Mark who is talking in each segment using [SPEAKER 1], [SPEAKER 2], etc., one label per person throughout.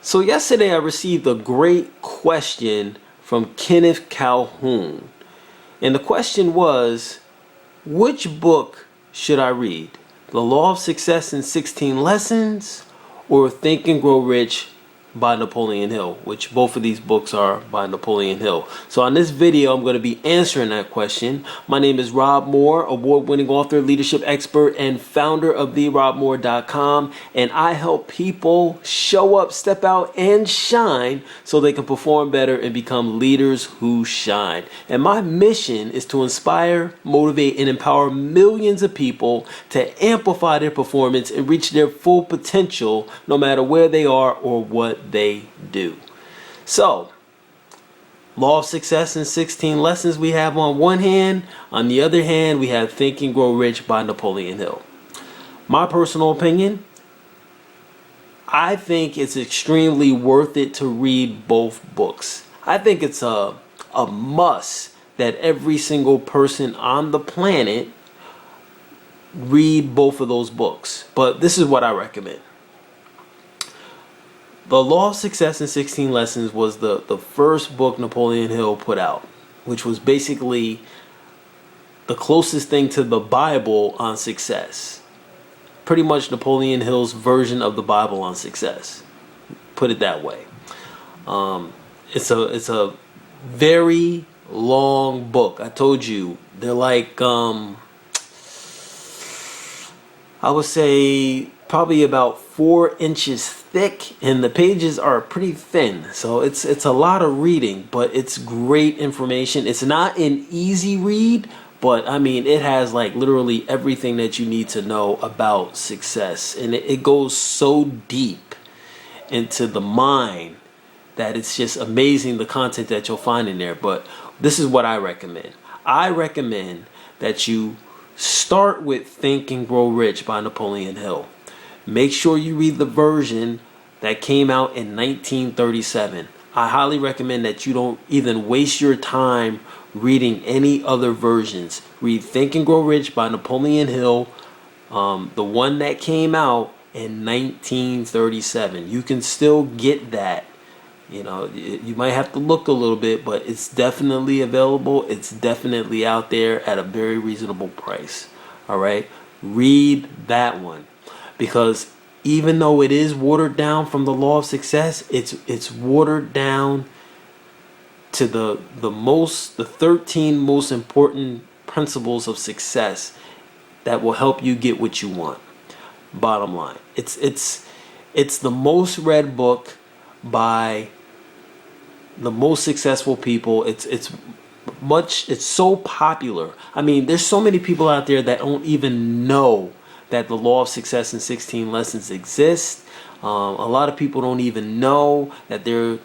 [SPEAKER 1] So yesterday I received a great question from Kenneth Calhoun. And the question was, which book should I read? The Law of Success in 16 Lessons or Think and Grow Rich by Napoleon Hill, which both of these books are by Napoleon Hill. So on this video, I'm going to be answering that question. My name is Rob Moore, award-winning author, leadership expert, and founder of therobmoore.com, and I help people show up, step out, and shine so they can perform better and become leaders who shine. And my mission is to inspire, motivate, and empower millions of people to amplify their performance and reach their full potential no matter where they are or what they do. So, Law of Success in 16 Lessons we have on one hand. On the other hand, we have Think and Grow Rich by Napoleon Hill. My personal opinion, I think it's extremely worth it to read both books. I think it's a must that every single person on the planet read both of those books. But this is what I recommend. The Law of Success in 16 Lessons was the first book Napoleon Hill put out, which was basically the closest thing to the Bible on success. Pretty much Napoleon Hill's version of the Bible on success. Put it that way. It's a very long book. I told you, they're like, I would say probably about 4 inches thick, and the pages are pretty thin, so it's a lot of reading, but it's great information. It's not an easy read, but I mean, it has like literally everything that you need to know about success, and it goes so deep into the mind that it's just amazing the content that you'll find in there. But this is what I recommend. I recommend that you start with Think and Grow Rich by Napoleon Hill. Make sure you read the version that came out in 1937. I highly recommend that you don't even waste your time reading any other versions. Read Think and Grow Rich by Napoleon Hill, the one that came out in 1937. You can still get that. You know, you might have to look a little bit, but it's definitely available. It's definitely out there at a very reasonable price. All right, read that one. Because even though it is watered down from the Law of Success, it's watered down to the 13 most important principles of success that will help you get what you want. Bottom line, it's the most read book by the most successful people. It's so popular. I mean, there's so many people out there that don't even know that the Law of Success in 16 Lessons exists. A lot of people don't even know that the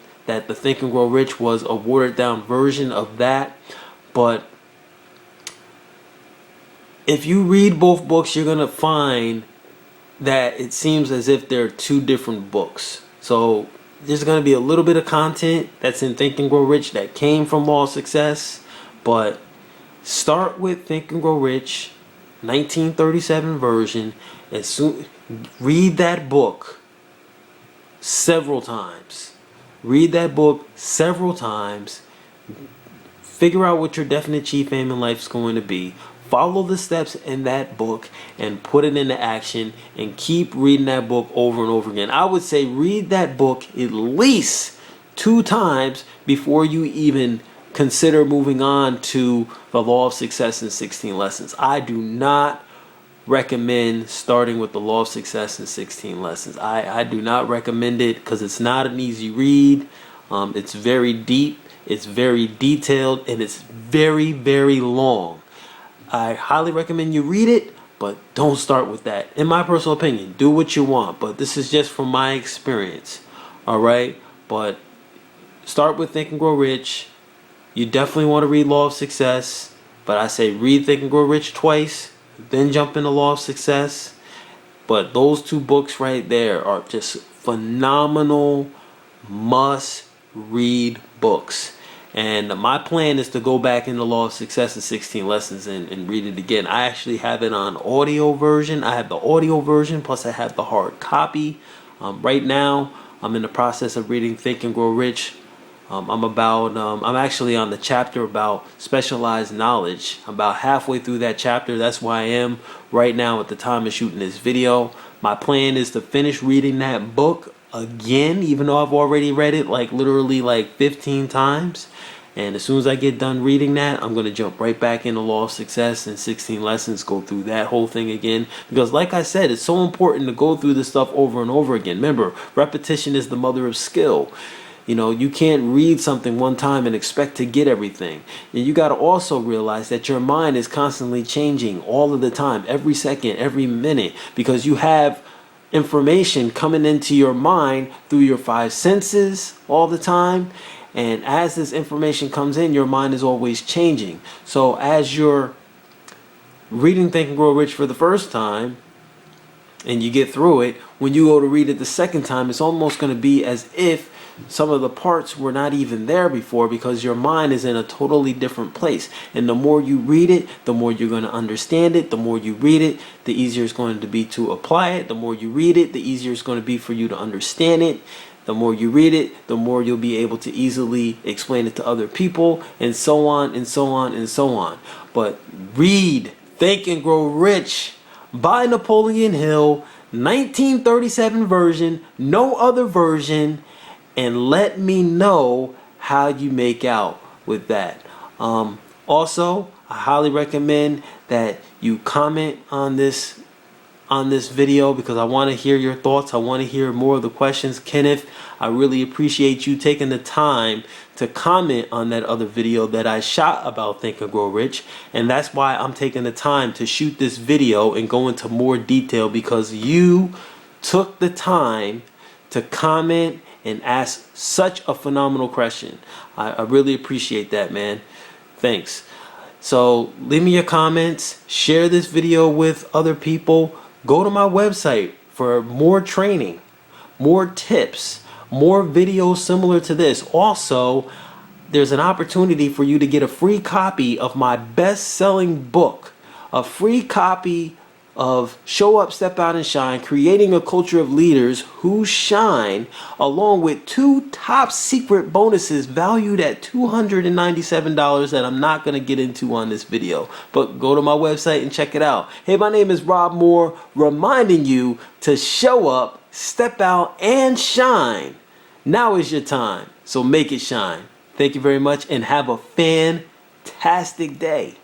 [SPEAKER 1] Think and Grow Rich was a watered down version of that. But if you read both books, you're gonna find that it seems as if they're two different books. So there's gonna be a little bit of content that's in Think and Grow Rich that came from Law of Success, but start with Think and Grow Rich, 1937 version. Read that book several times. Read that book several times. Figure out what your definite chief aim in life is going to be. Follow the steps in that book and put it into action, and keep reading that book over and over again. I would say read that book at least 2 times before you even consider moving on to the Law of Success in 16 Lessons. I do not recommend starting with the Law of Success in 16 Lessons. I do not recommend it because it's not an easy read. It's very deep, it's very detailed, and it's very, very long. I highly recommend you read it, but don't start with that. In my personal opinion, do what you want, but this is just from my experience. All right, but start with Think and Grow Rich. You definitely want to read Law of Success, but I say read Think and Grow Rich twice, then jump into Law of Success. But those 2 books right there are just phenomenal must read books. And my plan is to go back into Law of Success in 16 Lessons and read it again. I actually have it on audio version. I have the audio version, plus I have the hard copy. Right now, I'm in the process of reading Think and Grow Rich. I'm actually on the chapter about specialized knowledge. I'm about halfway through that chapter. That's where I am right now at the time of shooting this video. My plan is to finish reading that book again, even though I've already read it like literally like 15 times. And as soon as I get done reading that, I'm going to jump right back into Law of Success and 16 Lessons, go through that whole thing again. Because like I said, it's so important to go through this stuff over and over again. Remember, repetition is the mother of skill. You know, you can't read something one time and expect to get everything. And you got to also realize that your mind is constantly changing all of the time, every second, every minute, because you have information coming into your mind through your five senses all the time. And as this information comes in, your mind is always changing. So as you're reading Think and Grow Rich for the first time, and you get through it, when you go to read it the second time, it's almost going to be as if some of the parts were not even there before, because your mind is in a totally different place. And the more you read it, the more you're going to understand it. The more you read it, the easier it's going to be to apply it. The more you read it, the easier it's going to be for you to understand it. The more you read it, the more you'll be able to easily explain it to other people, and so on and so on and so on. But read Think and Grow Rich by Napoleon Hill, 1937 version, no other version, and let me know how you make out with that. Also, I highly recommend that you comment on this video, because I want to hear your thoughts. I want to hear more of the questions. Kenneth, I really appreciate you taking the time to comment on that other video that I shot about Think and Grow Rich, and that's why I'm taking the time to shoot this video and go into more detail, because you took the time to comment and ask such a phenomenal question. I really appreciate that, man. Thanks. So leave me your comments, share this video with other people. Go to my website for more training, more tips, more videos similar to this. Also, there's an opportunity for you to get a free copy of my best-selling book, a free copy of Show Up, Step Out, and Shine, Creating a Culture of Leaders Who Shine, along with 2 top secret bonuses valued at $297 that I'm not going to get into on this video. But go to my website and check it out. Hey, my name is Rob Moore, reminding you to show up, step out, and shine. Now is your time, so make it shine. Thank you very much, and have a fantastic day.